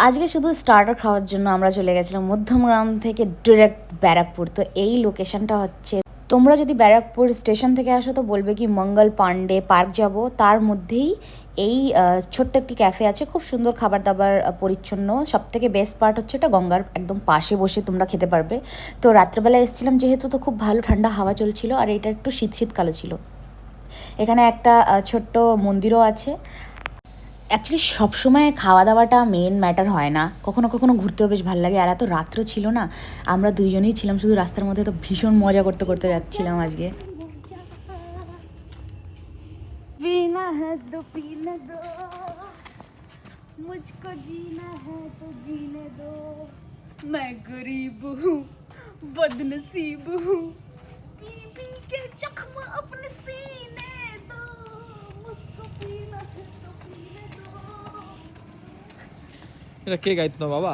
আজকে শুধু স্টার্টার খাওয়ার জন্য আমরা চলে গেছিলাম মধ্যমগ্রাম থেকে ডিরেক্ট ব্যারাকপুর। তো এই লোকেশনটা হচ্ছে, তোমরা যদি ব্যারাকপুর স্টেশন থেকে আসো তো বলবে কি মঙ্গল পান্ডে পার্ক যাব, তার মধ্যেই এই ছোট্ট একটি ক্যাফে আছে, খুব সুন্দর খাবার দাবার, পরিচ্ছন্ন। সব থেকে বেস্ট পার্ট হচ্ছে এটা গঙ্গার একদম পাশে বসে তোমরা খেতে পারবে। তো রাত্রেবেলা এসেছিলাম যেহেতু, তো খুব ভালো ঠান্ডা হাওয়া চলছিল, আর এটা একটু শীত শীত কালো ছিল। এখানে একটা ছোট্ট মন্দিরও আছে। অ্যাকচুয়ালি সবসময় খাওয়া দাওয়াটা মেন ম্যাটার হয় না, কখনো কখনো ঘুরতেও বেশ ভালো লাগে। আর এত রাত্র ছিল না, আমরা দুইজনেই ছিলাম শুধু রাস্তার মধ্যে, তো ভীষণ মজা করতে করতে যাচ্ছিলাম আজকে। पीना है तो पीने दो, मुझको जीना है तो जीने दो, मैं गरीब हूँ बदनसीब हूँ, पी पी के जख्म अपने सीने दो, मुझको पीना है तो पीने दो। এটা কে গাইতো বাবা?